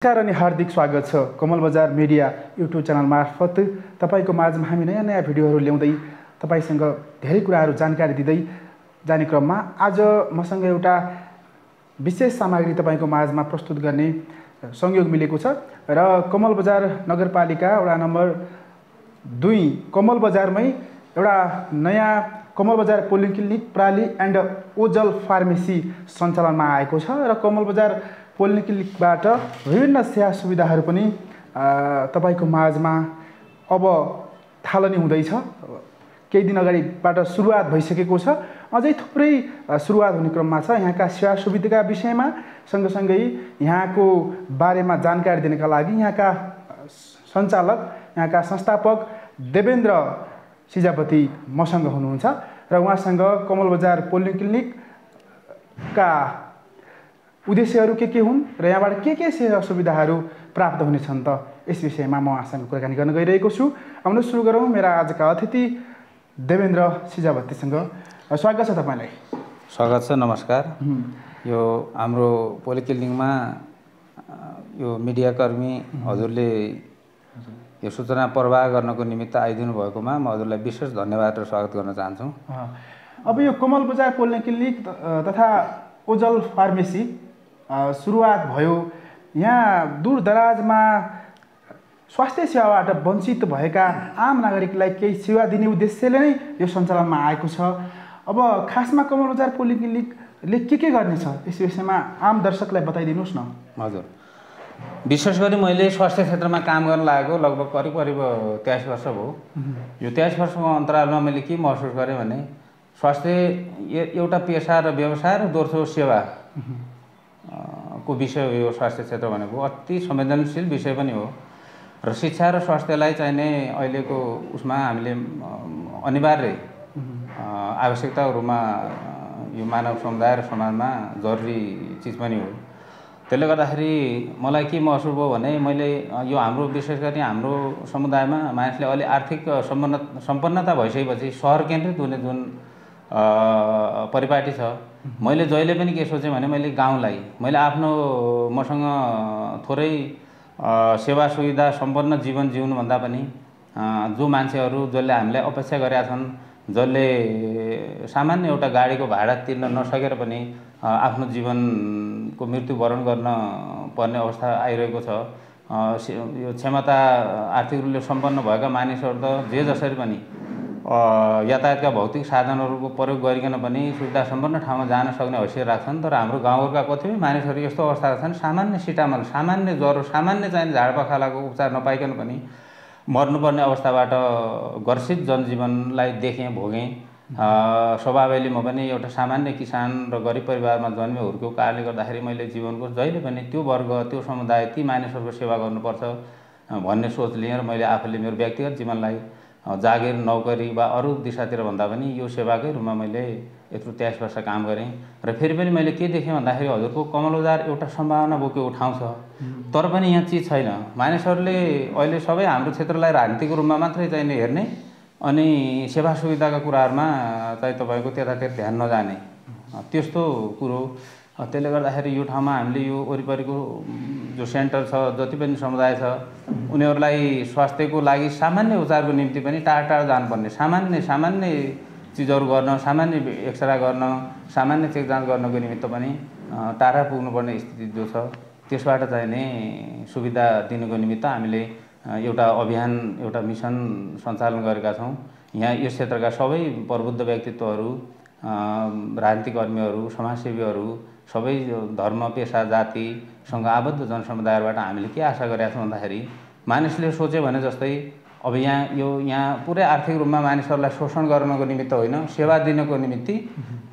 नमस्कार अनि हार्दिक स्वागत छ कमल बजार मिडिया युट्युब च्यानल मार्फत तपाईको माझमा हामी नयाँ नयाँ भिडियोहरू ल्याउँदै तपाईसँग धेरै कुराहरू जानकारी दिँदै जाने क्रममा आज मसँग एउटा विशेष सामग्री तपाईको माझमा प्रस्तुत गर्ने संयोग मिलेको छ र कमल बजार नगरपालिका वडा नम्बर 2 कमल बजारमै एउटा नयाँ कमल बजार पोलिङ क्लिनिक प्राली एन्ड ओजल फार्मेसी सञ्चालनमा आएको छ र कमल बजार पोलिङ क्लिनिकबाट विभिन्न सेवा सुविधाहरू पनि तपाईको माझमा अब थालनी हुँदैछ। केही दिन अगाडिबाट सुरुवात भइसकेको छ, अझै थुप्रै सुरुवात हुने क्रममा छ। यहाँका सेवा सुविधाका विषयमा सँगसँगै यहाँको बारेमा जानकारी दिनका लागि यहाँका सञ्चालक, यहाँका संस्थापक देवेन्द्र सिजापति मसँग हुनुहुन्छ र उहाँसँग कमल बजार पोलिङ क्लिनिकका उद्देश्यहरू के हुन् र यहाँबाट के सेवा सुविधाहरू प्राप्त हुनेछन् त यस विषयमा म उहाँसँग कुराकानी गर्न गइरहेको छु। आउनु सुरु गरौँ मेरा आजका अतिथि देवेन्द्र सिजापतिसँग। स्वागत छ तपाईलाई। स्वागत छ, नमस्कार। यो हाम्रो पोलिक्लिनिकमा यो मिडियाकर्मी हजुरले यो सूचना प्रवाह गर्नको निमित्त आइदिनु भएकोमा म हजुरलाई विशेष धन्यवाद र स्वागत गर्न चाहन्छु। अब यो कमल बजार पोलिङ क्लिनिक तथा ओजल फार्मेसी सुरुवात भयो, यहाँ दूरदराजमा स्वास्थ्य सेवाबाट वञ्चित भएका आम नागरिकलाई केही सेवा दिने उद्देश्यले नै यो सञ्चालनमा आएको छ। अब खासमा कमल बजार पोलिङ क्लिनिकले के गर्नेछ यस विषयमा आम दर्शकलाई बताइदिनुहोस् न। हजुर, विशेष गरी मैले स्वास्थ्य क्षेत्रमा काम गर्न लागेको लगभग करिब 23 वर्ष भयो। यो 23 वर्षको अन्तरालमा मैले के महसुस गरेँ भने स्वास्थ्य एउटा पेसा र व्यवसाय र दोस्रो सेवा को विषय हो। यो स्वास्थ्य क्षेत्र भनेको अति संवेदनशील विषय पनि हो र शिक्षा र स्वास्थ्यलाई चाहिने अहिलेको उसमा हामीले अनिवार्य आवश्यकताको रूपमा यो मानव समुदाय र समाजमा जरुरी चिज पनि हो। त्यसले गर्दाखेरि मलाई के महसुस भयो भने मैले यो हाम्रो विशेष गरी हाम्रो समुदायमा मानिसले अलि आर्थिक सम्पन्नता भइसकेपछि सहर केन्द्रित हुने जुन परिपाटी छ, मैले जहिले पनि के सोचेँ भने मैले गाउँलाई मैले आफ्नो मसँग थोरै सेवा सुविधा सम्पन्न जीवन जिउनुभन्दा पनि जो मान्छेहरू जसले हामीलाई अपेक्षा गरेका छन्, जसले सामान्य एउटा गाडीको भाडा तिर्न नसकेर पनि आफ्नो जीवनको मृत्युवरण गर्न पर्ने अवस्था आइरहेको छ, यो क्षमता आर्थिक रूपले सम्पन्न भएका मानिसहरू त जे जसरी पनि यातायातका भौतिक साधनहरूको प्रयोग गरिकन पनि सुविधा सम्पन्न ठाउँमा जान सक्ने हैसियत राख्छन्। तर हाम्रो गाउँघरका कतिपय मानिसहरू यस्तो अवस्थाका छन्, सामान्य सिटामल, सामान्य ज्वरो, सामान्य चाहिने झाडपाखालाको उपचार नपाइकन पनि मर्नुपर्ने अवस्थाबाट ग्रसित जनजीवनलाई देखेँ, भोगेँ। स्वभावैले म पनि एउटा सामान्य किसान र गरिब परिवारमा जन्मे हुर्केको कारणले गर्दाखेरि मैले जीवनको जहिले पनि त्यो वर्ग, त्यो समुदाय, ती मानिसहरूको सेवा गर्नुपर्छ भन्ने सोच लिएँ र मैले आफूले मेरो व्यक्तिगत जीवनलाई जागिर, नौकरी वा अरू दिशातिर भन्दा पनि यो सेवाकै रूपमा मैले यत्रो 23 वर्ष काम गरेँ। र फेरि पनि मैले के देखेँ भन्दाखेरि हजुरको कमल बजार एउटा सम्भावना बोकेको ठाउँ छ, तर पनि यहाँ चिज छैन। मानिसहरूले अहिले सबै हाम्रो क्षेत्रलाई राजनीतिको रूपमा मात्रै चाहिने हेर्ने अनि सेवा सुविधाका कुराहरूमा चाहिँ तपाईँको त्यतातिर ध्यान नजाने त्यस्तो कुरो। त्यसले गर्दाखेरि यो ठाउँमा हामीले यो वरिपरिको जो सेन्टर छ, जति पनि समुदाय छ, उनीहरूलाई स्वास्थ्यको लागि सामान्य उपचारको निम्ति पनि टाढा टाढा जानुपर्ने, सामान्य चिजहरू गर्न, सामान्य एक्सरे गर्न, सामान्य चेक जाँच गर्नको निमित्त पनि टाढा पुग्नुपर्ने स्थिति जो छ, त्यसबाट चाहिने सुविधा दिनुको निमित्त हामीले एउटा अभियान, एउटा मिसन सञ्चालन गरेका छौँ। यहाँ यस क्षेत्रका सबै प्रबुद्ध व्यक्तित्वहरू, राजनीतिक कर्मीहरू, समाजसेवीहरू, सबै धर्म, पेसा, जातिसँग आबद्ध जनसमुदायबाट हामीले के आशा गरेका छौँ भन्दाखेरि मानिसले सोचे भने जस्तै अब यहाँ पुरै आर्थिक रूपमा मानिसहरूलाई शोषण गर्नको निमित्त होइन, सेवा दिनको निमित्त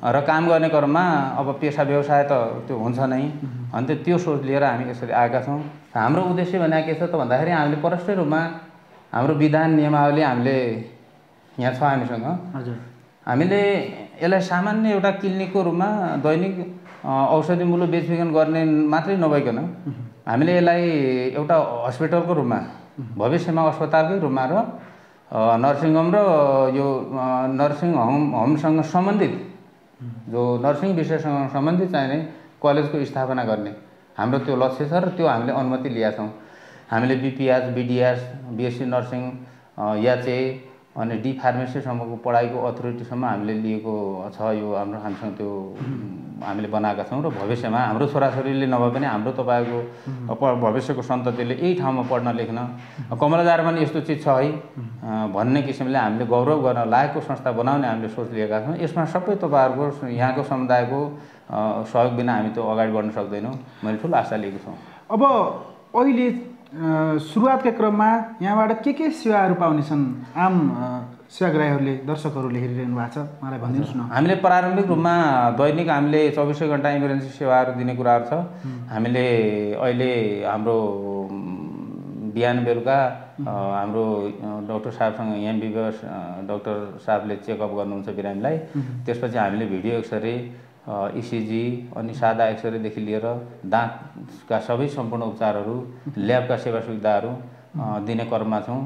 र काम गर्ने क्रममा अब पेसा व्यवसाय त त्यो हुन्छ नै। अनि त्यो सोच लिएर हामी यसरी आएका छौँ। हाम्रो उद्देश्य भने के छ त भन्दाखेरि हामीले परस्पर रूपमा हाम्रो विधान नियमावली हामीले यहाँ छ हामीसँग। हामीले यसलाई सामान्य एउटा क्लिनिकको रूपमा दैनिक औषधि मूल्य बेचबिखन गर्ने मात्रै नभइकन हामीले यसलाई एउटा हस्पिटलको रूपमा, भविष्यमा अस्पतालकै रूपमा र नर्सिङ होम र यो नर्सिङ होमसँग सम्बन्धित जो नर्सिङ विषयसँग सम्बन्धित चाहिने कलेजको स्थापना गर्ने हाम्रो त्यो लक्ष्य छ र त्यो हामीले अनुमति लिएका छौँ। हामीले बिपिएच, बिडिएस, बिएससी नर्सिङ, याचे अनि डी फार्मेसीसम्मको पढाइको अथोरिटीसम्म हामीले लिएको छ। यो हामीसँग त्यो हामीले बनाएका छौँ र भविष्यमा हाम्रो छोराछोरीले नभए पनि हाम्रो तपाईँको भविष्यको सन्ततिले यही ठाउँमा पढ्न लेख्न, कमलाजार पनि यस्तो चिज छ है भन्ने किसिमले हामीले गौरव गर्न लायकको संस्था बनाउने हामीले सोच लिएका छौँ। यसमा सबै तपाईँहरूको यहाँको समुदायको सहयोग बिना हामी त्यो अगाडि बढ्न सक्दैनौँ। मैले ठुलो आशा लिएको छु। अब अहिले सुरुवातका क्रममा यहाँबाट के सेवाहरू पाउने छन् आम सेवाग्राहीहरूले, दर्शकहरूले हेरिरहनु भएको छ, मलाई भनिदिनुहोस् न। हामीले प्रारम्भिक रूपमा दैनिक हामीले 24 घण्टा इमर्जेन्सी सेवाहरू दिने कुराहरू छ। हामीले अहिले हाम्रो बिहान बेलुका हाम्रो डाक्टर साहबसँग एमबिबिएस डाक्टर साहबले चेकअप गर्नुहुन्छ बिरामीलाई। त्यसपछि हामीले भिडियो एक्सरे, इसिजी अनि सादा एक्सरेदेखि लिएर दाँतका सबै सम्पूर्ण उपचारहरू, ल्याबका सेवा सुविधाहरू दिने क्रममा छौँ।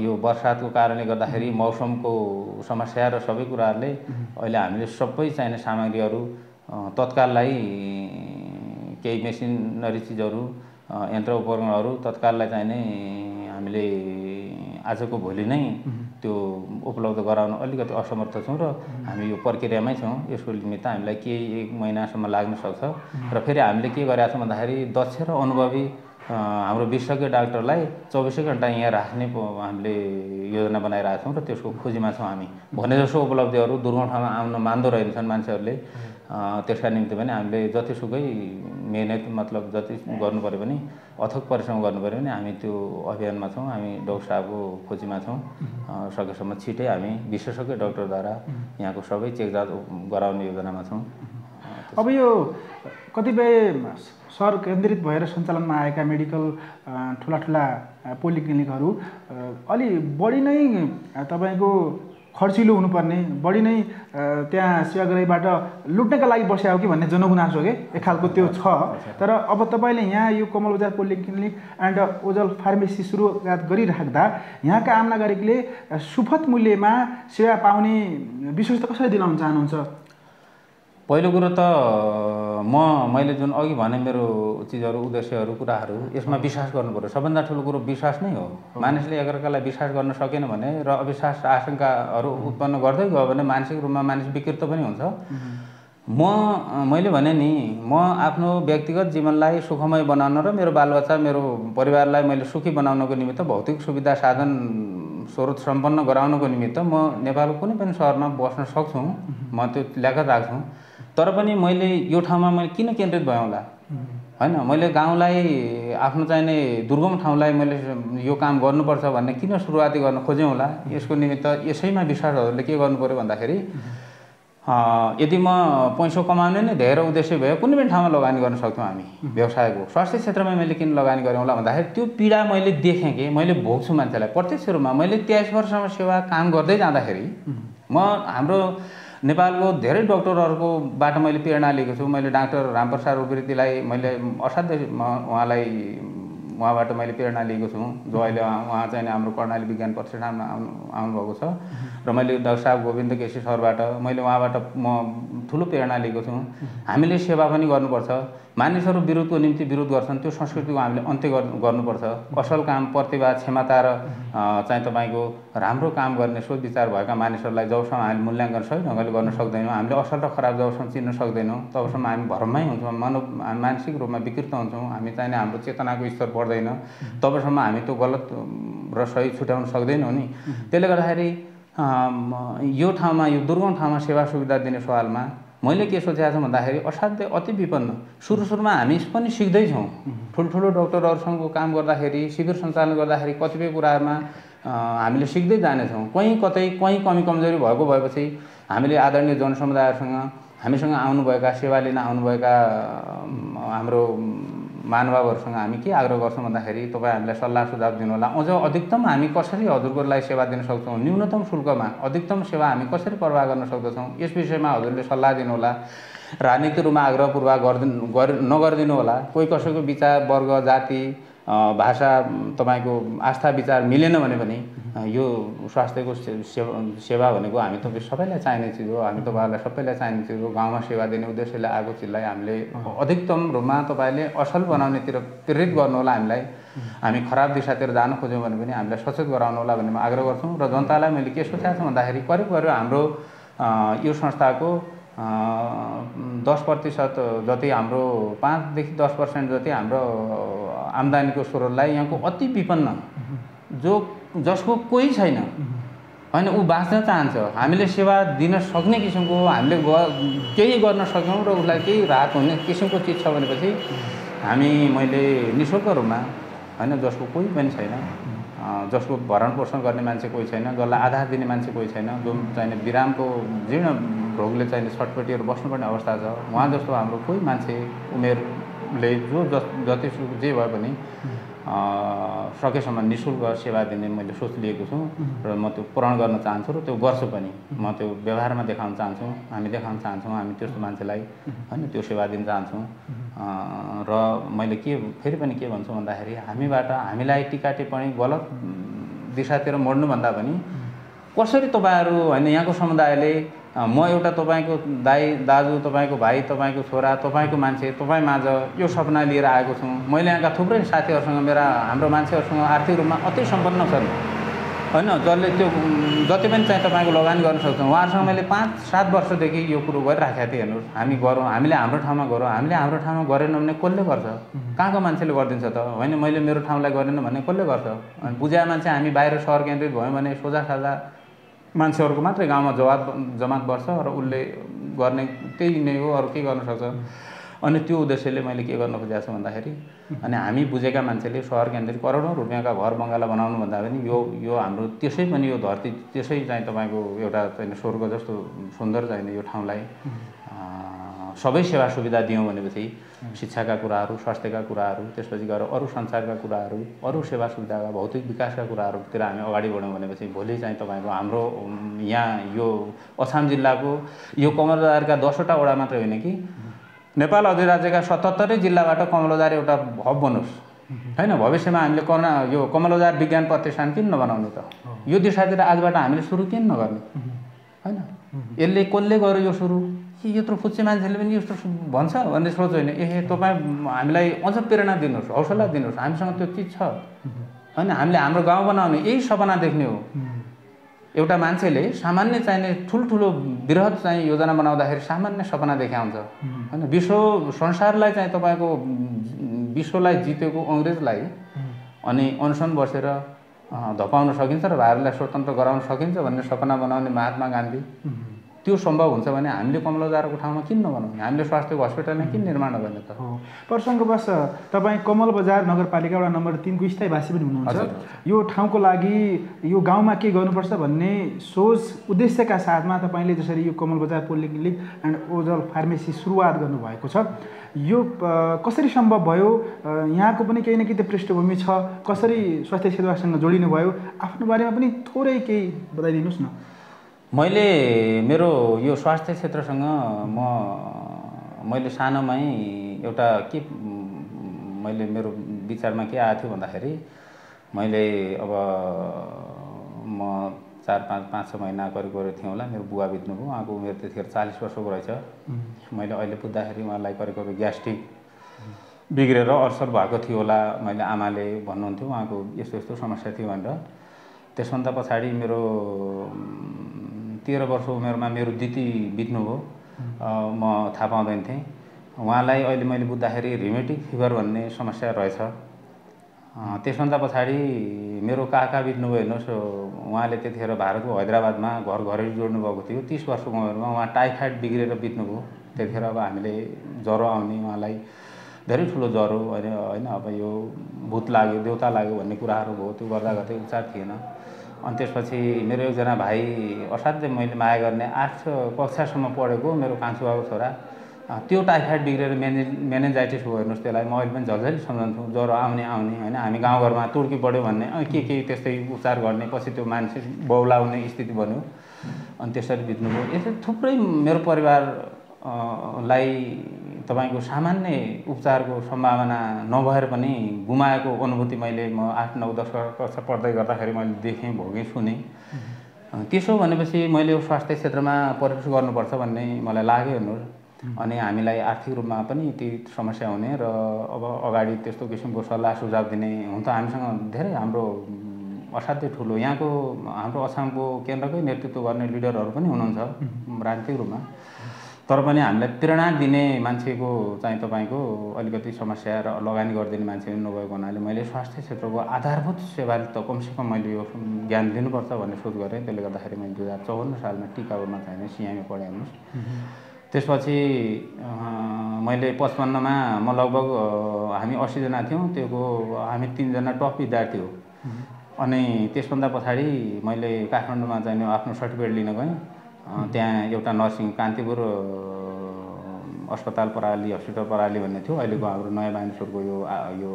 यो वर्षातको कारणले गर्दाखेरि मौसमको समस्या र सबै कुराहरूले अहिले हामीले सबै चाहिने सामग्रीहरू तत्काललाई केही मेसिनरी चिजहरू, यन्त्र उपकरणहरू तत्काललाई चाहिने हामीले आजको भोलि नै त्यो उपलब्ध गराउन अलिकति असमर्थ छौँ र हामी यो प्रक्रियामै छौँ। यसको निमित्त हामीलाई केही 1 महिनासम्म लाग्न सक्छ र फेरि हामीले के गरेका छौँ भन्दाखेरि दक्ष र अनुभवी हाम्रो विशेषज्ञ डाक्टरलाई 24 घण्टा यहाँ राख्ने हामीले योजना बनाइरहेका छौँ र त्यसको खोजीमा छौँ हामी। भने जसो उपलब्धिहरू दुर्गम ठाउँमा आउन मान्दो रहेछन् मान्छेहरूले, त्यसका निम्ति पनि हामीले जतिसुकै मेहनत मतलब जति गर्नु पऱ्यो भने अथक परिश्रम गर्नु पऱ्यो भने हामी त्यो अभियानमा छौँ। हामी डाक्टर साहबको खोजीमा छौँ। सकेसम्म छिटै हामी विशेषज्ञ डाक्टरद्वारा यहाँको सबै चेकजाँच गराउने योजनामा छौँ। अब यो कतिपय सहर केन्द्रित भएर सञ्चालनमा आएका मेडिकल ठुला पोलिक्लिनिकहरू अलि बढी नै तपाईँको खर्चिलो हुनुपर्ने, बढी नै त्यहाँ सेवाग्राहीबाट लुट्नका लागि बस्या हो कि भन्ने जनगुनासो के एक खालको त्यो छ। तर अब तपाईँले यहाँ यो कमल बजार पोलिक्लिनिक एन्ड ओजल फार्मेसी सुरुवात गरिराख्दा यहाँका आम नागरिकले सुपथ मूल्यमा सेवा पाउने विशेष त कसरी दिलाउन चाहनुहुन्छ? पहिलो कुरो त मैले जुन अघि भने मेरो चिजहरू, उद्देश्यहरू, कुराहरू, यसमा विश्वास गर्नु पर्यो। सबभन्दा ठुलो कुरो विश्वास नै हो। मानिसले एकअर्कालाई विश्वास गर्न सकेन भने र अविश्वास आशंकाहरू उत्पन्न गर्दै गयो भने मानसिक रूपमा मानिस विकृत पनि हुन्छ। मैले भने नि, म आफ्नो व्यक्तिगत जीवनलाई सुखमय बनाउन र मेरो बालबच्चा, मेरो परिवारलाई मैले सुखी बनाउनको निमित्त भौतिक सुविधा साधन स्रोत सम्पन्न गराउनको निमित्त म नेपालको कुनै पनि सहरमा बस्न सक्छु, म त्यो ल्याकत राख्छु। तर पनि मैले यो ठाउँमा मैले किन केन्द्रित भएँ होला हैन? मैले गाउँलाई, आफ्नो चाहिने दुर्गम ठाउँलाई मैले यो काम गर्नुपर्छ भन्ने किन सुरुवाती गर्न खोजेँ होला? यसको निमित्त यसैमा विश्वासहरूले के गर्नु पर्यो भन्दाखेरि यदि म पैसा कमाउने नै धेरै उद्देश्य भयो कुनै पनि ठाउँमा लगानी गर्न सक्छौँ हामी। व्यवसायको स्वास्थ्य क्षेत्रमा मैले किन लगानी गरेँ होला भन्दाखेरि त्यो पीडा मैले देखेँ कि मैले भोग्छु मान्छेलाई प्रत्यक्ष रूपमा। मैले 23 वर्षसम्म सेवा काम गर्दै जाँदाखेरि हाम्रो नेपालको धेरै डक्टरहरूकोबाट मैले प्रेरणा लिएको छु। मैले डाक्टर रामप्रसाद उप्रेतीलाई मैले असाध्यै उहाँबाट मैले प्रेरणा लिएको छु, जो अहिले उहाँ चाहिँ हाम्रो कर्णाली विज्ञान प्रतिष्ठानमा आउनुभएको छ। र मैले डाक्टर साहब गोविन्द केसी सरबाट मैले उहाँबाट म ठुलो प्रेरणा लिएको छु। हामीले सेवा पनि गर्नुपर्छ। मानिसहरू विरोधको निम्ति विरोध गर्छन्, त्यो संस्कृतिको हामीले अन्त्य गर्नुपर्छ। असल काम, प्रतिभा, क्षमता र चाहिँ तपाईँको राम्रो काम गर्ने सोच विचार भएका मानिसहरूलाई जबसम्म हामीले मूल्याङ्कन सही ढङ्गले गर्न सक्दैनौँ, हामीले असल र खराब जबसम्म चिन्न सक्दैनौँ, तबसम्म हामी भ्रममै हुन्छौँ, मानसिक रूपमा विकृत हुन्छौँ, हामी चाहिने हाम्रो चेतनाको स्तर बढ्दैन, तबसम्म हामी त्यो गलत र सही छुट्याउन सक्दैनौँ नि। त्यसले गर्दाखेरि यो ठाउँमा, यो दुर्गम ठाउँमा सेवा सुविधा दिने सवालमा मैले के सोचेको छु भन्दाखेरि असाध्यै अति विपन्न। सुरुमा हामी पनि सिक्दैछौँ। ठुल्ठुलो डक्टरहरूसँग काम गर्दाखेरि, शिविर सञ्चालन गर्दाखेरि कतिपय कुराहरूमा हामीले सिक्दै जानेछौँ। कहीँ कमी कमजोरी भएको भएपछि हामीले आदरणीय जनसमुदायहरूसँग, हामीसँग आउनुभएका सेवा लिन आउनुभएका हाम्रो महानुभावहरूसँग हामी के आग्रह गर्छौँ भन्दाखेरि तपाईँ हामीलाई सल्लाह सुझाव दिनु होला। अझ अधिकतम हामी कसरी हजुरको लागि सेवा दिन सक्छौँ, न्यूनतम शुल्कमा अधिकतम सेवा हामी कसरी प्रवाह गर्न सक्दछौँ, यस विषयमा हजुरले सल्लाह दिनु होला। राजनीतिक रूपमा आग्रह पूर्वाह नगरिदिनु होला। कोही कसैको विचार, वर्ग, जाति भाषा तपाईँको आस्था विचार मिलेन भने पनि यो स्वास्थ्यको सेवा भनेको हामी तपाईँ सबैलाई चाहिने चिज हो, हामी तपाईँहरूलाई सबैलाई चाहिने चिज हो। गाउँमा सेवा दिने उद्देश्यले आएको चिजलाई हामीले अधिकतम रूपमा तपाईँले असल बनाउनेतिर प्रेरित गर्नु होला हामीलाई। हामी खराब दिशातिर जान खोज्यौँ भने पनि हामीलाई सचेत गराउनु होला भन्ने म आग्रह गर्छौँ। र जनतालाई मैले के सोचेको छु भन्दाखेरि करिब हाम्रो यो संस्थाको 10% जति हाम्रो 5 देखि 10% जति हाम्रो आम्दानीको स्रोतलाई यहाँको अति विपन्न जसको कोही छैन होइन ऊ बाँच्न चाहन्छ, हामीले सेवा दिन सक्ने किसिमको हामीले केही गर्न सक्यौँ र उसलाई केही राहत हुने किसिमको चिज छ भनेपछि मैले निःशुल्क रूपमा होइन जसको कोही पनि छैन, जसको भरण पोषण गर्ने मान्छे कोही छैन, जसलाई आधार दिने मान्छे कोही छैन, जो चाहिने बिरामको जीर्ण रोगले चाहिने छटपटीहरू बस्नुपर्ने अवस्था छ, उहाँ जस्तो हाम्रो कोही मान्छे उमेरले जतिसुकै जे भए पनि सकेसम्म निःशुल्क सेवा दिने मैले सोच लिएको छु र म त्यो पूर्ण गर्न चाहन्छु र त्यो गर्छु पनि। म त्यो व्यवहारमा देखाउन चाहन्छु, हामी देखाउन चाहन्छौँ, हामी त्यस्तो मान्छेलाई होइन त्यो सेवा दिन चाहन्छौँ। र मैले फेरि पनि के भन्छु भन्दाखेरि हामीलाई टिका टिप्पणी गलत दिशातिर मोड्नुभन्दा पनि कसरी तपाईँहरू होइन यहाँको समुदायले म एउटा तपाईँको दाजु, तपाईँको भाइ, तपाईँको छोरा, तपाईँको मान्छे, तपाईँ माझ यो सपना लिएर आएको छु। मैले यहाँका थुप्रै साथीहरूसँग हाम्रो मान्छेहरूसँग आर्थिक रूपमा अति सम्पन्न छन् होइन, जसले त्यो जति पनि चाहिँ तपाईँको लगानी गर्न सक्छौँ। उहाँहरूसँग मैले 5-7 वर्षदेखि यो कुरो गरिराखेको थिएँ। हेर्नुहोस्, हामी गरौँ, हामीले हाम्रो ठाउँमा गरौँ, हामीले हाम्रो ठाउँमा गरेनौँ भने कसले गर्छ? कहाँको मान्छेले गरिदिन्छ त? होइन, मैले मेरो ठाउँलाई गरेन भने कसले गर्छ? अनि बुझाए मान्छे हामी बाहिर सहर केन्द्रित भयौँ भने सोझा मान्छेहरूको मात्रै गाउँमा जमात बस्छ र उसले गर्ने त्यही नै हो, अरू के गर्न सक्छ? अनि त्यो उद्देश्यले मैले के गर्न खोजेको छु भन्दाखेरि अनि हामी बुझेका मान्छेले सहर केन्द्रित करोडौँ रुपियाँका घर बङ्गाला बनाउनु भन्दा पनि यो हाम्रो त्यसै पनि यो धरती त्यसै चाहिँ तपाईँको एउटा चाहिँ स्वर्ग जस्तो सुन्दर चाहिने यो ठाउँलाई सबै सेवा सुविधा दियौँ भनेपछि शिक्षाका कुराहरू, स्वास्थ्यका कुराहरू, त्यसपछि गएर अरू संसारका कुराहरू, अरू सेवा सुविधाका भौतिक विकासका कुराहरूतिर हामी अगाडि बढ्यौँ भनेपछि भोलि चाहिँ तपाईँको हाम्रो यहाँ यो अछाम जिल्लाको यो कमलबजारका 10वटा वडा मात्रै होइन कि नेपाल अधिराज्यका 77 जिल्लाबाट कमलबजार एउटा हब बनोस् होइन। भविष्यमा हामीले यो कमलबजार विज्ञान प्रतिष्ठान किन नबनाउने त? यो दिशातिर आजबाट हामीले सुरु किन नगर्ने होइन? यसले कसले गर्यो यो सुरु? यत्रो फुच्चे मान्छेले पनि यस्तो भन्छ भन्ने सोच होइन। तपाईँ हामीलाई अझ प्रेरणा दिनुहोस्, हौसला दिनुहोस्, हामीसँग त्यो चिज छ होइन। हामीले हाम्रो गाउँ बनाउने यही सपना देख्ने हो। एउटा मान्छेले सामान्य चाहिने ठुल्ठुलो बृहत चाहिँ योजना बनाउँदाखेरि सामान्य सपना देखाउँछ होइन। संसारलाई चाहिँ तपाईँको विश्वलाई जितेको अङ्ग्रेजलाई अनि अनसन बसेर धपाउन सकिन्छ र भारतलाई स्वतन्त्र गराउन सकिन्छ भन्ने सपना बनाउने महात्मा गान्धी, त्यो सम्भव हुन्छ भने हामीले कमलबजारको ठाउँमा किन नबनाउने? हामीले स्वास्थ्यको हस्पिटल किन निर्माण गर्ने त? प्रसङ्गवश तपाईँ कमलबजार नगरपालिका वडा नम्बर 3 को स्थायीवासी पनि हुनुहुन्छ। यो ठाउँको लागि यो गाउँमा के गर्नुपर्छ भन्ने सोच उद्देश्यका साथमा तपाईँले जसरी यो कमलबजार पोलिक्लिनिक एन्ड ओजल फार्मेसी सुरुवात गर्नुभएको छ, यो कसरी सम्भव भयो? यहाँको पनि केही न केही त पृष्ठभूमि छ, कसरी स्वास्थ्य सेवासँग जोडिनु भयो? आफ्नो बारेमा पनि थोरै केही बताइदिनुहोस् न। मेरो यो स्वास्थ्य क्षेत्रसँग मैले सानोमै एउटा मेरो विचारमा के आएको थियो भन्दाखेरि मैले अब म 4-5 महिना करिब थिएँ होला, मेरो बुवा बित्नुभयो। उहाँको उमेर त्यतिखेर 40 वर्षको रहेछ। मैले अहिले पुग्दाखेरि उहाँलाई करिब ग्यास्ट्रिक बिग्रेर अल्सर भएको थियो होला। मैले आमाले भन्नुहुन्थ्यो उहाँको यस्तो समस्या थियो भनेर। त्यसभन्दा पछाडि मेरो 13 वर्ष उमेरमा मेरो दिदी बित्नुभयो। म थाहा पाउँदैन थिएँ। उहाँलाई अहिले मैले बुझ्दाखेरि रिमेटिक फिभर भन्ने समस्या रहेछ। त्यसभन्दा पछाडि मेरो काका बित्नुभयो। हेर्नुहोस्, उहाँले त्यतिखेर भारतको हैदराबादमा घरैहरू जोड्नु भएको थियो। 30 वर्षको उमेरमा उहाँ टाइफाइड बिग्रेर बित्नुभयो। त्यतिखेर अब हामीले ज्वरो आउने, उहाँलाई धेरै ठुलो ज्वरो होइन, अब यो भूत लाग्यो, देउता लाग्यो भन्ने कुराहरू भयो। त्यो गर्दा गर्दै उपचार थिएन। अनि त्यसपछि मेरो एकजना भाइ असाध्यै मैले माया गर्ने 8 कक्षासम्म पढेको मेरो कान्छो बाबु छोरा, त्यो टाइफाइड बिग्रेर मेनिन्जाइटिस हो। हेर्नुहोस्, त्यसलाई म अहिले पनि झल्झली सम्झन्छु। ज्वरो आउने होइन, हामी गाउँघरमा तुर्की पढ्यो भन्ने के त्यस्तै उपचार गर्ने, पछि त्यो मान्छे बौलाउने स्थिति बन्यो। अनि त्यसरी बित्नुभयो। यसरी थुप्रै मेरो परिवार लाई तपाईँको सामान्य उपचारको सम्भावना नभएर पनि गुमाएको अनुभूति मैले म 8, 9, 10 कक्षा पढ्दै गर्दाखेरि मैले देखेँ, भोगेँ, सुनेँ। त्यसो भनेपछि मैले स्वास्थ्य क्षेत्रमा प्रवेश गर्नुपर्छ भन्ने मलाई लाग्यो हेर्नुहोस्। अनि हामीलाई आर्थिक रूपमा पनि ती समस्या हुने र अब अगाडि त्यस्तो किसिमको सल्लाह सुझाव दिने हुन त हामीसँग धेरै हाम्रो असाध्यै ठुलो यहाँको हाम्रो अछामको केन्द्रकै नेतृत्व गर्ने लिडरहरू पनि हुनुहुन्छ राजनीतिक रूपमा। तर पनि हामीलाई प्रेरणा दिने मान्छेको चाहिँ तपाईँको अलिकति समस्या र लगानी गरिदिने मान्छे नभएको हुनाले मैले स्वास्थ्य क्षेत्रको आधारभूत सेवा त कमसेकम मैले यो ज्ञान लिनुपर्छ भन्ने सोच गरेँ। त्यसले गर्दाखेरि मैले 2054 सालमा टिकापुरमा चाहिँ सिएमए पढेँ हेर्नुहोस्। त्यसपछि मैले 55 मा म लगभग हामी 80 जना थियौँ, त्योको हामी 3 जना टप विद्यार्थी हो। अनि त्यसभन्दा पछाडि मैले काठमाडौँमा चाहिँ आफ्नो सर्टिफिकेट लिन गएँ। त्यहाँ एउटा नर्सिङ कान्तिपुर अस्पताल प्रणाली हस्पिटल प्रणाली भन्ने थियो, अहिलेको हाम्रो नयाँ बानेश्वरको यो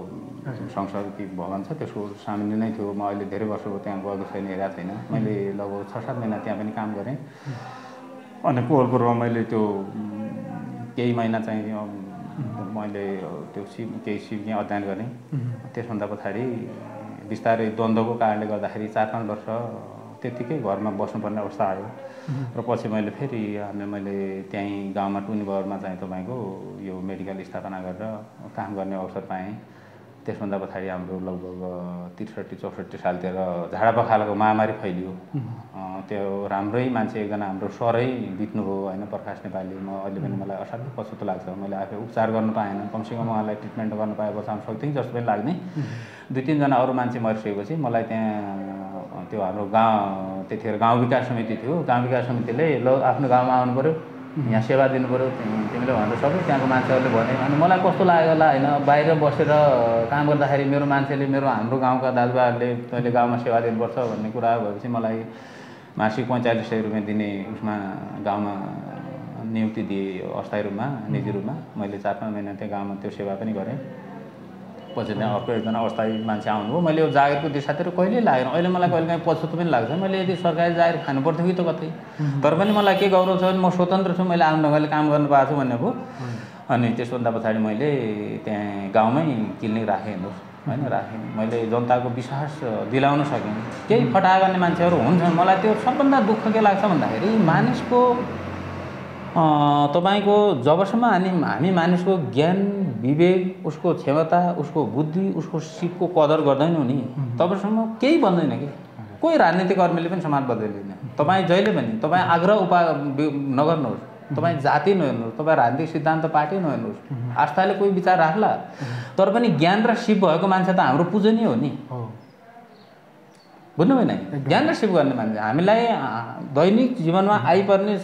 संसदीय भवन छ त्यसको सामुन्ने नै थियो। म अहिले धेरै वर्ष भयो त्यहाँ गएको छैन, हेरेको छैन। मैले लगभग 6-7 महिना त्यहाँ पनि काम गरेँ। अनि कोहलपुरमा मैले त्यो केही महिना चाहिँ मैले त्यो केही सिप अध्ययन गरेँ। त्यसभन्दा पछाडि बिस्तारै द्वन्द्वको कारणले गर्दाखेरि 4-5 वर्ष त्यतिकै घरमा बस्नुपर्ने अवस्था आयो। र पछि मैले फेरि मैले त्यहीँ गाउँमा टुनिबरमा चाहिँ तपाईँको यो मेडिकल स्थापना गरेर काम गर्ने अवसर पाएँ। त्यसभन्दा पछाडि हाम्रो लगभग 63-64 सालतिर झाडापखालाको महामारी फैलियो। त्यो राम्रै मान्छे एकजना हाम्रो सरै बित्नुभयो होइन, प्रकाश नेपाली। म अहिले पनि मलाई असाध्यै पछुतो लाग्छ, मैले आफै उपचार गर्न पाएन। कमसेकम उहाँलाई ट्रिटमेन्ट गर्न पाए बचाउन सक्थेँ जस्तो पनि लाग्ने। 2-3 जना अरू मान्छे मरिसकेपछि मलाई त्यहाँ त्यो हाम्रो गाउँ त्यतिखेर गाउँ विकास समिति थियो। गाउँ विकास समितिले ल आफ्नो गाउँमा आउनु पऱ्यो, यहाँ सेवा दिनु पऱ्यो तिमीले भनेर सबै त्यहाँको मान्छेहरूले भने। अनि मलाई कस्तो लाग्यो होला होइन, बाहिर बसेर काम गर्दाखेरि मेरो मान्छेले हाम्रो गाउँका दाजुभाइहरूले तैँले गाउँमा सेवा दिनुपर्छ भन्ने कुरा भएपछि मलाई मासिक 4500 रुपियाँ दिने उसमा गाउँमा नियुक्ति दिए अस्थायी रूपमा, निजी रूपमा। मैले 4-5 महिना त्यहाँ गाउँमा त्यो सेवा पनि गरेँ। पछि त्यहाँ अर्को एकजना अस्थायी मान्छे आउनुभयो। मैले यो जागिरको दिशातिर कहिल्यै लागेन। अहिले मलाई कहिलेकाहीँ पछुतो पनि लाग्छ, मैले यदि सरकारी जागिर खानु पर्थ्यो कि त कतै। तर पनि मलाई के गौरव छ भने म स्वतन्त्र छु, मैले आफ्नो ढङ्गले काम गर्न पाएको छु भन्ने भयो। अनि त्यसभन्दा पछाडि मैले त्यहाँ गाउँमै क्लिनिक राखेँ हेर्नुहोस् होइन, राखेँ। मैले जनताको विश्वास दिलाउन सकेँ। केही फटाहा गर्ने मान्छेहरू हुन्छन्, मलाई त्यो सबभन्दा दुःख के लाग्छ भन्दाखेरि मानिसको तपाईको जबसम्म हामी मानिसको ज्ञान विवेक उसको क्षमता उसको बुद्धि उसको सिपको कदर गर्दैनौँ नि तबसम्म केही बन्दैन कि कोही राजनीतिक कर्मीले पनि समाज बदल्दैन। तपाईँ जहिले पनि तपाईँ आग्रह नगर्नुहोस्, तपाईँ जाति नहेर्नुहोस्, तपाईँ राजनीतिक सिद्धान्त पार्टी नहेर्नुहोस्, आस्थाले कोही विचार राख्ला तर पनि ज्ञान र सिप भएको मान्छे त हाम्रो पूजनीय हो नि। बुझ्नु भएन? ज्ञान र सिप गर्ने मान्छे हामीलाई दैनिक जीवनमा आइपर्ने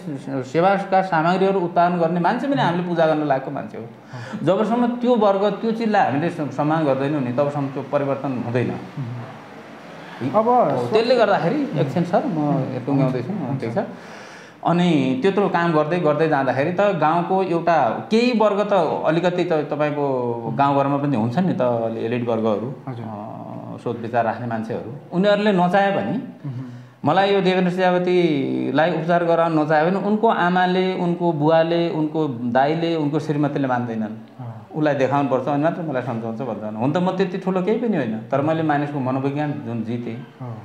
सेवाका सामग्रीहरू उत्पादन गर्ने मान्छे पनि हामीले पूजा गर्न लागेको मान्छे हो। जबसम्म त्यो वर्ग त्यो चिजलाई हामीले सम्मान गर्दैनौँ नि तबसम्म त्यो परिवर्तन हुँदैन। अब त्यसले गर्दाखेरि एकछिन सर म टुङ्ग्याउँदैछु, ठिक छ। अनि त्यत्रो काम गर्दै गर्दै जाँदाखेरि त गाउँको एउटा केही वर्ग त अलिकति त तपाईँको गाउँघरमा पनि हुन्छ नि त एलिट वर्गहरू, सोच विचार राख्ने मान्छेहरू, उनीहरूले नचाहे पनि मलाई यो देवेन्द्र सेवावतीलाई उपचार गराउन नचाहे भने उनको आमाले उनको बुवाले उनको दाइले उनको श्रीमतीले मान्दैनन्। उसलाई देखाउनुपर्छ अनि मात्र मलाई सम्झाउँछ भन्छन्। हुन त म त्यति ठुलो केही पनि होइन, तर मैले मानिसको मनोविज्ञान जुन जितेँ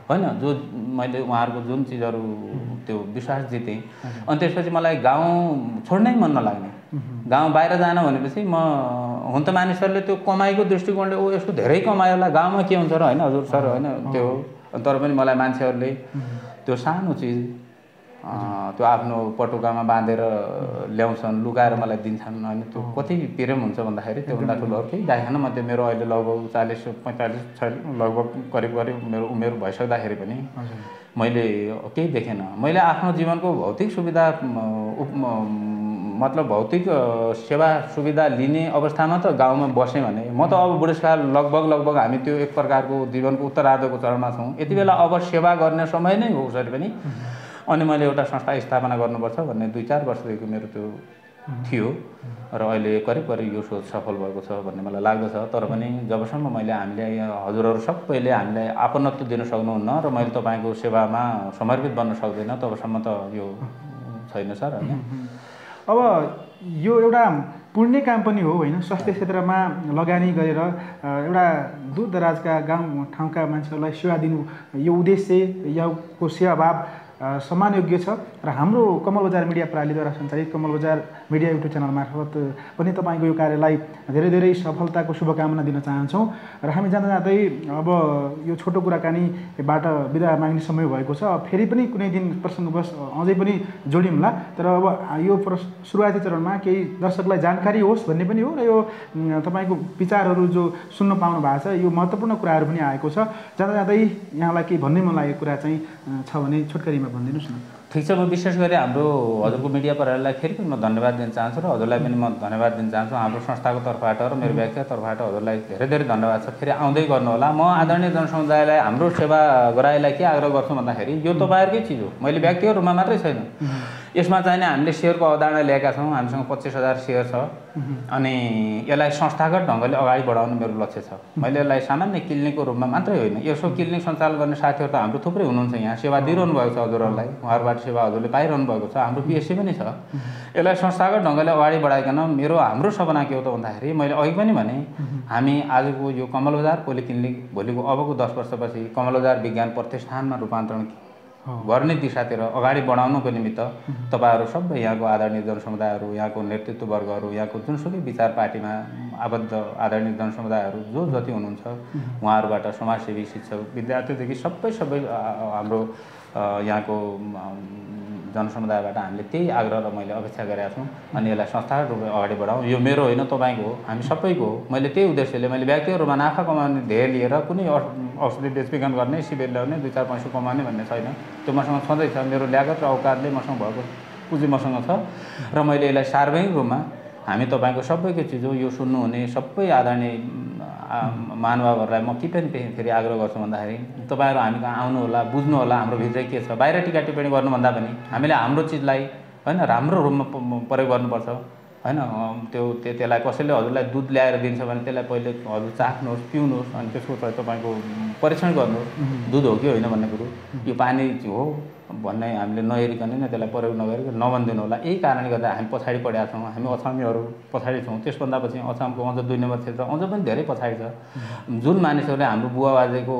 होइन, जो मैले उहाँहरूको जुन चिजहरू त्यो विश्वास जितेँ। अनि त्यसपछि मलाई गाउँ छोड्नै मन नलाग्ने। गाउँ बाहिर जान भनेपछि म हुन त मानिसहरूले त्यो कमाइको दृष्टिकोणले ओ यस्तो धेरै कमायो होला गाउँमा के हुन्छ र होइन हजुर सर होइन त्यो, तर पनि मलाई मान्छेहरूले त्यो सानो चिज त्यो आफ्नो पटुकामा बाँधेर ल्याउँछन् लुगाएर मलाई दिन्छन्। अनि त्यो कति प्रेम हुन्छ भन्दाखेरि त्योभन्दा ठुलो अरू केही देखेन। म त्यो मेरो अहिले लगभग 40-45 लगभग करिब मेरो उमेर भइसक्दाखेरि पनि मैले केही देखेन। मैले आफ्नो जीवनको भौतिक सुविधा मतलब भौतिक सेवा सुविधा लिने अवस्थामा त गाउँमा बसेँ भने म त अब बुढेसकाल लगभग हामी त्यो एक प्रकारको जीवनको उत्तरार्धको चरणमा छौँ। यति बेला अब सेवा गर्ने समय नै हो उसरी पनि। अनि मैले एउटा संस्था स्थापना गर्नुपर्छ भन्ने 2-4 वर्षदेखि मेरो त्यो थियो र अहिले करिब यो सोच सफल भएको छ भन्ने मलाई लाग्दछ। तर पनि जबसम्म हामीले हजुरहरू सबैले हामीलाई आपनत्व दिन सक्नुहुन्न र मैले तपाईँको सेवामा समर्पित बन्न सक्दैन तबसम्म त यो छैन सर होइन। अब यो एउटा पुण्य काम पनि हो होइन, स्वास्थ्य क्षेत्रमा लगानी गरेर एउटा दूरदराजका गाउँ ठाउँका मान्छेहरूलाई सेवा दिनु, यो उद्देश्य यहाँको सेवाभाव सम्मान योग्य छ। र हाम्रो कमल बजार मिडिया प्रणालीद्वारा सञ्चालित कमल बजार मिडिया युट्युब च्यानल मार्फत पनि तपाईँको यो कार्यलाई धेरै धेरै सफलताको शुभकामना दिन चाहन्छौँ। र हामी जाँदा जाँदै अब यो छोटो कुराकानीबाट बिदा माग्ने समय भएको छ। फेरि पनि कुनै दिन प्रसङ्गवश अझै पनि जोडिउँला। तर अब यो सुरुवाती चरणमा केही दर्शकलाई जानकारी होस् भन्ने पनि हो, र यो तपाईँको विचारहरू जो सुन्न पाउनु भएको छ, यो महत्त्वपूर्ण कुराहरू पनि आएको छ। जाँदा जाँदै यहाँलाई केही भन्नै मन लागेको कुरा चाहिँ छ भने छोटकरीमा भनिदिनुहोस् न। ठिक छ, म विशेष गरी हाम्रो हजुरको मिडिया प्रणालीलाई फेरि पनि म धन्यवाद दिन चाहन्छु र हजुरलाई पनि म धन्यवाद दिन चाहन्छु। हाम्रो संस्थाको तर्फबाट र मेरो व्यक्तिगत तर्फबाट हजुरलाई धेरै धेरै धन्यवाद छ। फेरि आउँदै गर्नुहोला। म आदरणीय जनसमुदायलाई हाम्रो सेवा गराइलाई के आग्रह गर्छु भन्दाखेरि यो तपाईँहरूकै चिज हो, मैले व्यक्तिगत रूपमा मात्रै छैन। यसमा चाहिँ हामीले सेयरको अवधारणा ल्याएका छौँ। हामीसँग 25,000 सेयर छ अनि यसलाई संस्थागत ढङ्गले अगाडि बढाउनु मेरो लक्ष्य छ। मैले यसलाई सामान्य क्लिनिकको रूपमा मात्रै होइन, यसो क्लिनिक सञ्चालन गर्ने साथीहरू त हाम्रो थुप्रै हुनुहुन्छ, यहाँ सेवा दिइरहनु भएको छ हजुरहरूलाई, उहाँहरूबाट सेवा हजुरले पाइरहनु भएको छ। हाम्रो पिएचसी पनि छ। यसलाई संस्थागत ढङ्गले अगाडि बढाइकन हाम्रो सपना के हो त भन्दाखेरि मैले अघि पनि भने हामी आजको यो कमल बजार पोलिक्लिनिक भोलिको अबको 10 वर्षपछि कमल बजार विज्ञान प्रतिष्ठानमा रूपान्तरण गर्ने दिशातिर अगाडि बढाउनुको निमित्त तपाईँहरू सबै यहाँको आदरणीय जनसमुदायहरू, यहाँको नेतृत्ववर्गहरू, यहाँको जुनसुकै विचार पार्टीमा आबद्ध आदरणीय जनसमुदायहरू जो जति हुनुहुन्छ उहाँहरूबाट समाजसेवी, शिक्षक, विद्यार्थीदेखि सबै हाम्रो यहाँको जनसमुदायबाट हामीले त्यही आग्रह र मैले अपेक्षा गरेका छौँ। अनि यसलाई संस्थागत रूपमा अगाडि बढाउँ। यो मेरो होइन, तपाईँको हो, हामी सबैको हो। मैले त्यही उद्देश्यले मैले व्यक्तिगत रूपमा नाफा कमाउने ध्येय लिएर कुनै औषधि बेचबिखन गर्ने, शिविर ल्याउने, 2-4 पैसा कमाउने भन्ने छैन। त्यो मसँग छँदैछ। मेरो ल्यागत र औकातले मसँग भएको पुँजी मसँग छ र मैले यसलाई सार्वजनिक रूपमा हामी तपाईँको सबैको चिज हो। यो सुन्नुहुने सबै आदरणीय महानुभावहरूलाई म के पनि फेरि आग्रह गर्छु भन्दाखेरि तपाईँहरू हामी कहाँ आउनु होला, बुझ्नु होला हाम्रो भित्र के छ। बाहिर टिका टिप्पणी गर्नुभन्दा पनि हामीले हाम्रो चिजलाई होइन राम्रो रूपमा प्रयोग गर्नुपर्छ होइन। त्यसलाई कसैले हजुरलाई दुध ल्याएर दिन्छ भने त्यसलाई पहिले हजुर चाख्नुहोस्, पिउनुहोस्, अनि त्यसको तपाईँको परीक्षण गर्नुहोस् दुध हो कि होइन भन्ने कुरो, यो पानी हो भन्ने हामीले नहेरिकन नै त्यसलाई प्रयोग नगरिकन नभनिदिनु होला। यही कारणले गर्दा हामी पछाडि परेका छौँ। हामी अछामीहरू पछाडि छौँ। त्यसभन्दा पछि अछामको अझ 2 नम्बर क्षेत्र अझ पनि धेरै पछाडि छ। जुन मानिसहरूले हाम्रो बुवा बाजेको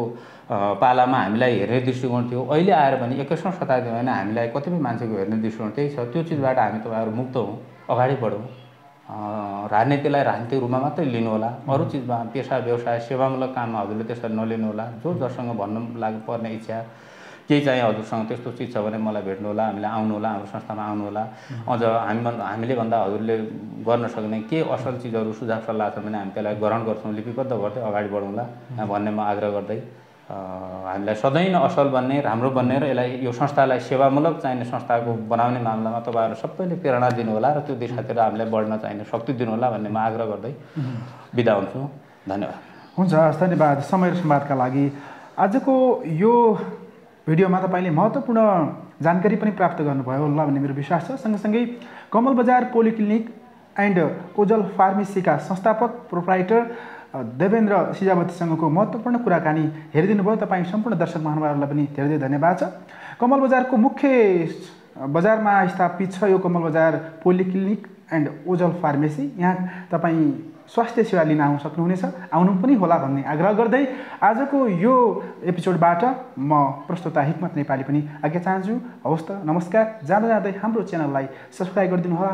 पालामा हामीलाई हेर्ने दृष्टिकोण थियो, अहिले आएर पनि 21औं शताब्दीमा होइन हामीलाई कतिपय मान्छेको हेर्ने दृष्टिकोण त्यही छ। त्यो चिजबाट हामी तपाईँहरू मुक्त हौँ, अगाडि बढौँ। राजनीतिलाई राजनीतिक रूपमा मात्रै लिनु होला, अरू चिजमा पेसा व्यवसाय सेवामूलक काममा हजुरले त्यसरी नलिनु होला। जससँग भन्नु पर्ने इच्छा केही चाहिँ हजुरसँग त्यस्तो चिज छ भने मलाई भेट्नु होला, हामीलाई आउनु होला, हाम्रो संस्थामा आउनु होला। अझ हामीले भन्दा हजुरले गर्न सक्ने के असल चिजहरू सुझाव सल्लाह छ भने हामी त्यसलाई ग्रहण गर्छौँ, लिपिबद्ध गर्दै अगाडि बढौँला भन्ने म आग्रह गर्दै हामीलाई सधैँ नै असल बन्ने, राम्रो बन्ने र यसलाई यो संस्थालाई सेवामूलक चाहिने संस्थाको बनाउने मामलामा तपाईँहरू सबैले प्रेरणा दिनु होला र त्यो दिशातिर हामीलाई बढ्न चाहिने शक्ति दिनु होला भन्ने म आग्रह गर्दै बिदा हुन्छु। धन्यवाद। हुन्छ, धन्यवाद समय र संवादका लागि। आजको यो भिडियोमा तपाईँले महत्त्वपूर्ण जानकारी पनि प्राप्त गर्नुभयो होला भन्ने मेरो विश्वास छ। सँगसँगै कमल बजार पोलिक्लिनिक एन्ड ओजल फार्मेसीका संस्थापक प्रोप्राइटर देवेन्द्र सिजावतीसँगको महत्त्वपूर्ण कुराकानी हेरिदिनु भयो। तपाईँ सम्पूर्ण दर्शक महानुभावहरूलाई पनि धेरै धेरै धन्यवाद छ। कमल बजारको मुख्य बजारमा स्थापित छ यो कमल बजार पोलिक्लिनिक एन्ड ओजल फार्मेसी। यहाँ तपाईँ स्वास्थ्य सेवा लिन आउन सक्नुहुनेछ, आउनु पनि होला भन्ने आग्रह गर्दै आजको यो एपिसोडबाट म प्रस्तुता हिक्मत नेपाली पनि आज्ञा चाहन्छु। हवस् त, नमस्कार। जाँदा जाँदै हाम्रो च्यानललाई सब्सक्राइब गरिदिनु होला।